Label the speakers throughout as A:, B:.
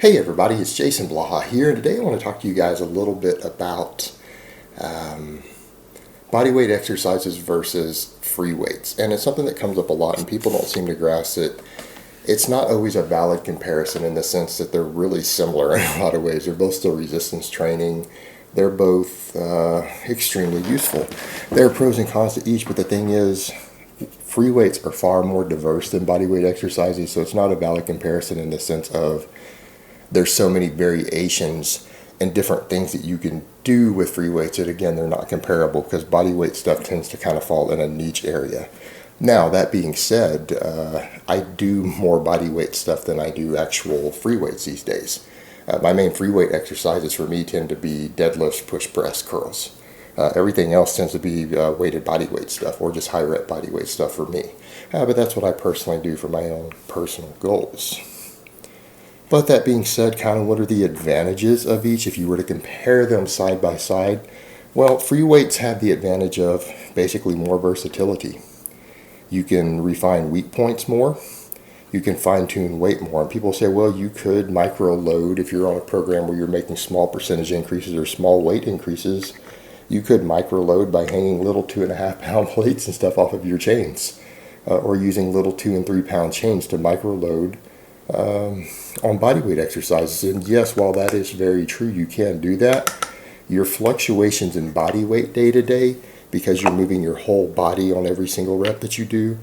A: Hey everybody, it's Jason Blaha here, and today I want to talk to you guys a little bit about bodyweight exercises versus free weights. And it's something that comes up a lot and people don't seem to grasp it. It's not always a valid comparison in the sense that they're really similar in a lot of ways. They're both still resistance training. They're both extremely useful. There are pros and cons to each, but the thing is, free weights are far more diverse than bodyweight exercises, so it's not a valid comparison in the sense of there's so many variations and different things that you can do with free weights that, again, they're not comparable because bodyweight stuff tends to kind of fall in a niche area. Now, that being said, I do more bodyweight stuff than I do actual free weights these days. My main free weight exercises for me tend to be deadlifts, push, press, curls. Everything else tends to be weighted bodyweight stuff or just high rep bodyweight stuff for me. But that's what I personally do for my own personal goals. But that being said, kind of what are the advantages of each if you were to compare them side by side? Well, free weights have the advantage of basically more versatility. You can refine weak points more. You can fine-tune weight more. And people say, well, you could micro-load if you're on a program where you're making small percentage increases or small weight increases. You could micro-load by hanging little 2.5-pound plates and stuff off of your chains or using little 2 and 3 pound chains to micro-load on bodyweight exercises. And yes, while that is very true, you can do that. Your fluctuations in body weight day to day, because you're moving your whole body on every single rep that you do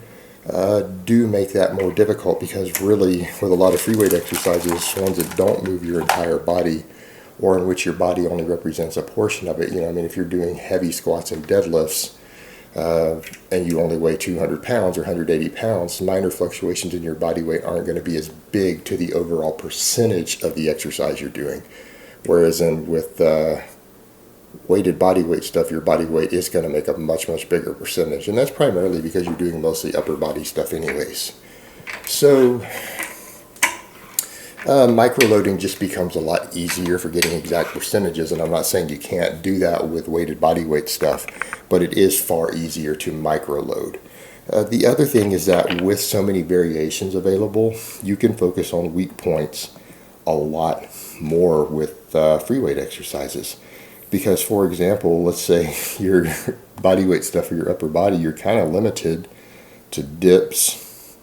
A: make that more difficult, because really with a lot of free weight exercises, ones that don't move your entire body or in which your body only represents a portion of it, if you're doing heavy squats and deadlifts and you only weigh 200 pounds or 180 pounds, minor fluctuations in your body weight aren't going to be as big to the overall percentage of the exercise you're doing. Whereas with weighted body weight stuff, your body weight is going to make a much, much bigger percentage. And that's primarily because you're doing mostly upper body stuff anyways. So microloading just becomes a lot easier for getting exact percentages, and I'm not saying you can't do that with weighted body weight stuff, but it is far easier to microload. The other thing is that with so many variations available, you can focus on weak points a lot more with free weight exercises. Because, for example, let's say your body weight stuff for your upper body, you're kind of limited to dips,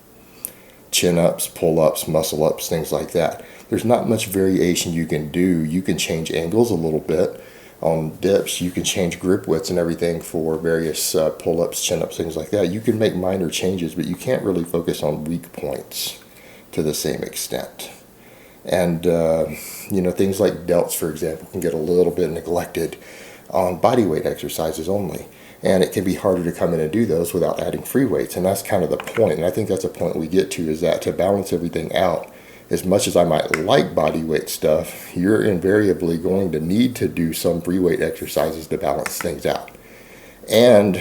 A: chin-ups, pull-ups, muscle-ups, things like that. There's not much variation you can do. You can change angles a little bit on dips. You can change grip widths and everything for various pull-ups, chin-ups, things like that. You can make minor changes, but you can't really focus on weak points to the same extent. And, things like delts, for example, can get a little bit neglected on body weight exercises only. And it can be harder to come in and do those without adding free weights. And that's kind of the point. And I think that's a point we get to, is that to balance everything out, as much as I might like body weight stuff, you're invariably going to need to do some free weight exercises to balance things out. And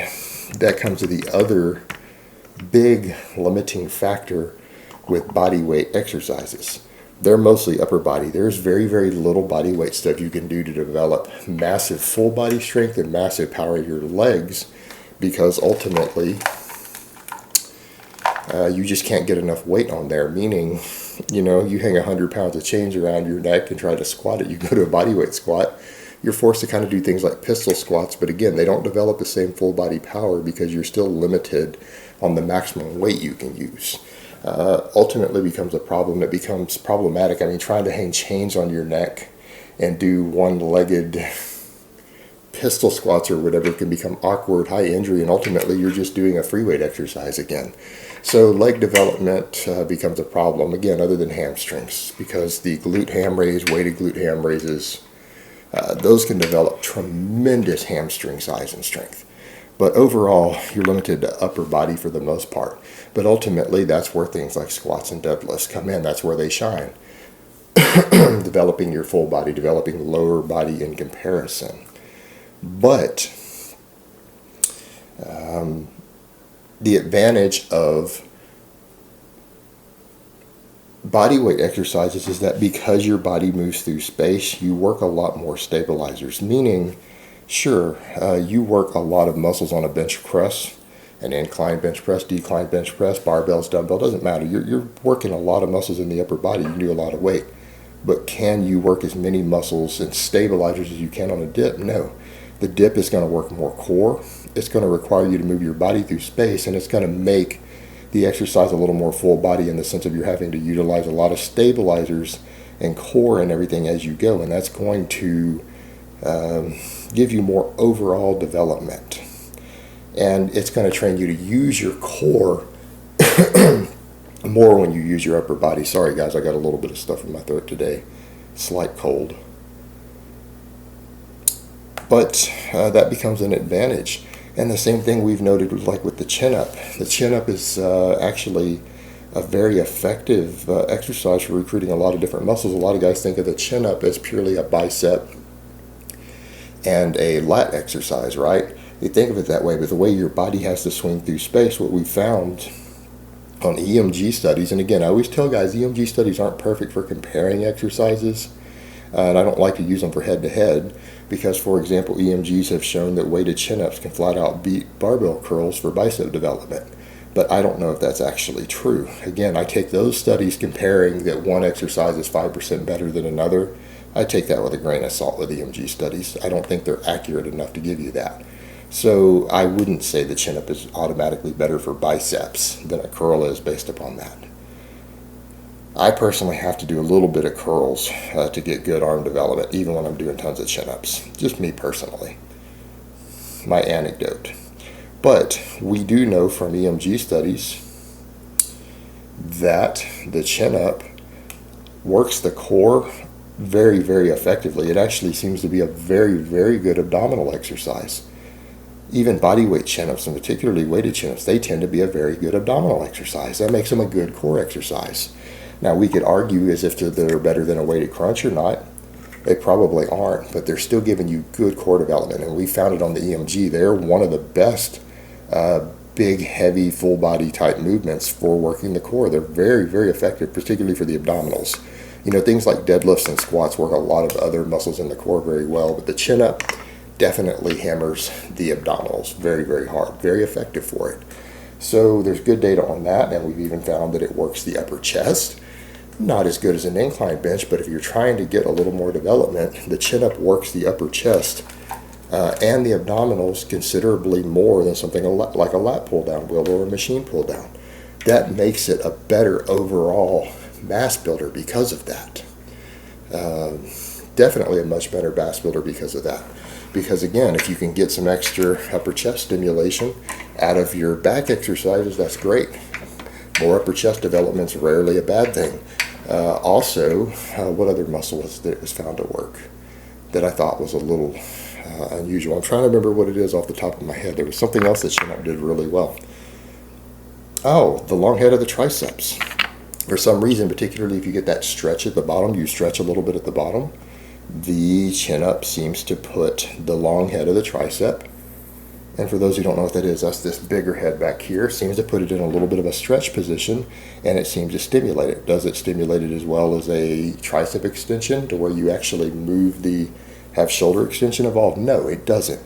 A: that comes to the other big limiting factor with body weight exercises. They're mostly upper body. There's very, very little body weight stuff you can do to develop massive full body strength and massive power of your legs, because ultimately you just can't get enough weight on there. Meaning, you hang 100 pounds of chains around your neck and try to squat it. You go to a body weight squat, you're forced to kind of do things like pistol squats, but again, they don't develop the same full body power because you're still limited on the maximum weight you can use. Ultimately becomes a problem. It becomes problematic. Trying to hang chains on your neck and do one-legged pistol squats or whatever can become awkward, high injury, and ultimately you're just doing a free weight exercise again. So leg development becomes a problem, again, other than hamstrings, because the glute ham raise, weighted glute ham raises, those can develop tremendous hamstring size and strength. But overall, you're limited to upper body for the most part. But ultimately, that's where things like squats and deadlifts come in. That's where they shine. Developing your full body, developing lower body in comparison. But the advantage of body weight exercises is that because your body moves through space, you work a lot more stabilizers. Meaning, sure, you work a lot of muscles on a bench press, an incline bench press, decline bench press, barbells, dumbbell, doesn't matter. You're working a lot of muscles in the upper body. You can do a lot of weight. But can you work as many muscles and stabilizers as you can on a dip? No. The dip is going to work more core. It's going to require you to move your body through space, and it's going to make the exercise a little more full body in the sense of you're having to utilize a lot of stabilizers and core and everything as you go, and that's going to give you more overall development. And it's going to train you to use your core more when you use your upper body. Sorry guys, I got a little bit of stuff in my throat today. Slight cold. But that becomes an advantage. And the same thing we've noted with the chin-up. The chin-up is actually a very effective exercise for recruiting a lot of different muscles. A lot of guys think of the chin-up as purely a bicep and a lat exercise, right? You think of it that way, but the way your body has to swing through space, what we found on EMG studies, and again, I always tell guys EMG studies aren't perfect for comparing exercises, and I don't like to use them for head-to-head, because, for example, EMGs have shown that weighted chin-ups can flat out beat barbell curls for bicep development. But I don't know if that's actually true. Again, I take those studies comparing that one exercise is 5% better than another. I take that with a grain of salt with EMG studies. I don't think they're accurate enough to give you that. So I wouldn't say the chin-up is automatically better for biceps than a curl is based upon that. I personally have to do a little bit of curls to get good arm development, even when I'm doing tons of chin-ups. Just me personally. My anecdote. But we do know from EMG studies that the chin-up works the core very, very effectively. It actually seems to be a very, very good abdominal exercise. Even bodyweight chin-ups, and particularly weighted chin-ups, they tend to be a very good abdominal exercise. That makes them a good core exercise. Now, we could argue as if they're better than a weighted crunch or not. They probably aren't, but they're still giving you good core development. And we found it on the EMG. They're one of the best big, heavy, full body type movements for working the core. They're very, very effective, particularly for the abdominals. You know, things like deadlifts and squats work a lot of other muscles in the core very well, but the chin-up definitely hammers the abdominals very, very hard. Very effective for it. So there's good data on that, and we've even found that it works the upper chest. Not as good as an incline bench, but if you're trying to get a little more development, the chin-up works the upper chest and the abdominals considerably more than something like a lat pull-down wheel or a machine pull-down. That makes it a better overall mass builder because of that. Definitely a much better mass builder because of that. Because again, if you can get some extra upper chest stimulation out of your back exercises, that's great. More upper chest development's rarely a bad thing. Also, what other muscle was found to work that I thought was a little unusual? I'm trying to remember what it is off the top of my head. There was something else that chin-up did really well. Oh, the long head of the triceps. For some reason, particularly if you get that stretch at the bottom, you stretch a little bit at the bottom, the chin-up seems to put the long head of the tricep, and for those who don't know what that is, that's this bigger head back here, seems to put it in a little bit of a stretch position, and it seems to stimulate it. Does it stimulate it as well as a tricep extension to where you actually have shoulder extension involved? No, it doesn't.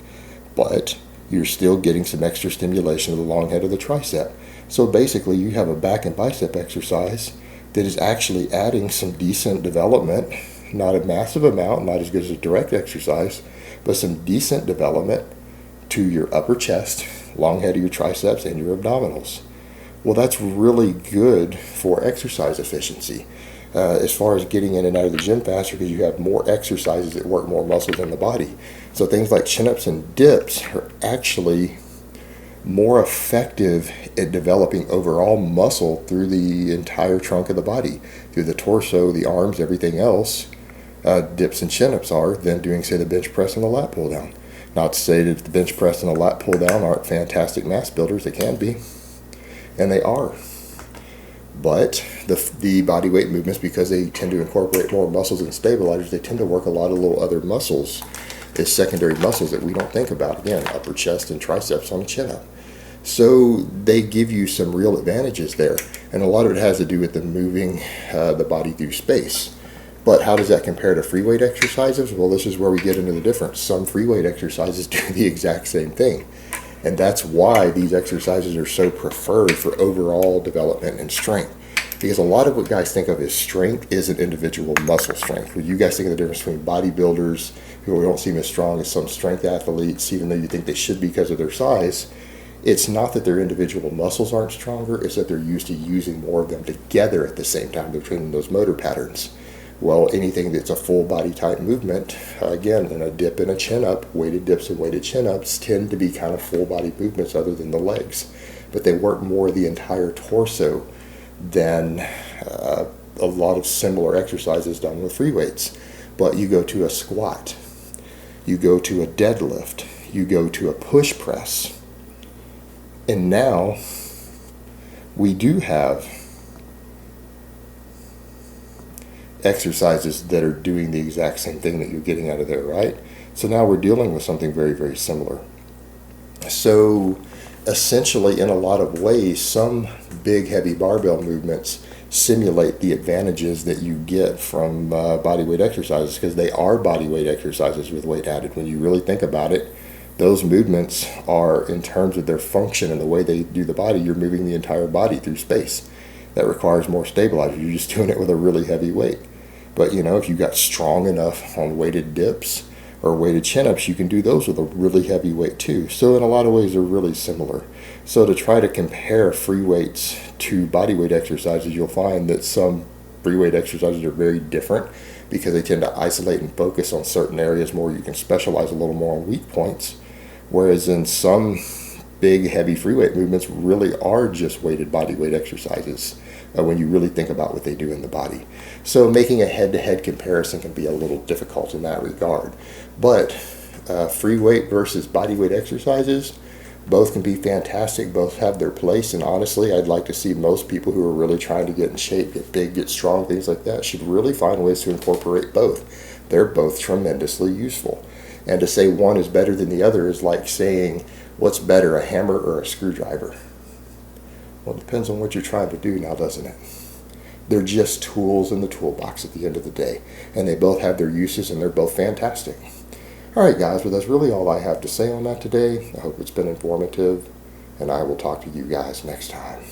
A: But you're still getting some extra stimulation of the long head of the tricep. So basically you have a back and bicep exercise that is actually adding some decent development, not a massive amount, not as good as a direct exercise, but some decent development to your upper chest, long head of your triceps, and your abdominals. Well, that's really good for exercise efficiency as far as getting in and out of the gym faster, because you have more exercises that work more muscles in the body. So things like chin-ups and dips are actually more effective at developing overall muscle through the entire trunk of the body, through the torso, the arms, everything else. Dips and chin-ups are than doing, say, the bench press and the lat pull down. Not to say that the bench press and the lat pull down aren't fantastic mass builders. They can be, and they are. But the body weight movements, because they tend to incorporate more muscles and stabilizers, they tend to work a lot of little other muscles as secondary muscles that we don't think about. Again, upper chest and triceps on a chin-up. So they give you some real advantages there, and a lot of it has to do with the moving the body through space. But how does that compare to free weight exercises? Well, this is where we get into the difference. Some free weight exercises do the exact same thing. And that's why these exercises are so preferred for overall development and strength. Because a lot of what guys think of as strength isn't individual muscle strength. When you guys think of the difference between bodybuilders who don't seem as strong as some strength athletes, even though you think they should because of their size, it's not that their individual muscles aren't stronger, it's that they're used to using more of them together at the same time. They're training those motor patterns. Well, anything that's a full body type movement, again, in a dip and a chin up, weighted dips and weighted chin ups tend to be kind of full body movements other than the legs. But they work more the entire torso than a lot of similar exercises done with free weights. But you go to a squat, you go to a deadlift, you go to a push press, and now we do have exercises that are doing the exact same thing that you're getting out of there, right? So now we're dealing with something very, very similar. So essentially, in a lot of ways, some big heavy barbell movements simulate the advantages that you get from bodyweight exercises, because they are bodyweight exercises with weight added. When you really think about it, those movements are, in terms of their function and the way they do the body, you're moving the entire body through space. That requires more stabilizer. You're just doing it with a really heavy weight. But if you got strong enough on weighted dips or weighted chin-ups, you can do those with a really heavy weight too. So in a lot of ways, they're really similar. So to try to compare free weights to bodyweight exercises, you'll find that some free weight exercises are very different because they tend to isolate and focus on certain areas more. You can specialize a little more on weak points, whereas in some big heavy free weight movements really are just weighted bodyweight exercises when you really think about what they do in the body. So making a head-to-head comparison can be a little difficult in that regard. But free weight versus bodyweight exercises, both can be fantastic, both have their place, and honestly, I'd like to see most people who are really trying to get in shape, get big, get strong, things like that, should really find ways to incorporate both. They're both tremendously useful. And to say one is better than the other is like saying, what's better, a hammer or a screwdriver? Well, it depends on what you're trying to do now, doesn't it? They're just tools in the toolbox at the end of the day, and they both have their uses, and they're both fantastic. All right, guys, well, that's really all I have to say on that today. I hope it's been informative, and I will talk to you guys next time.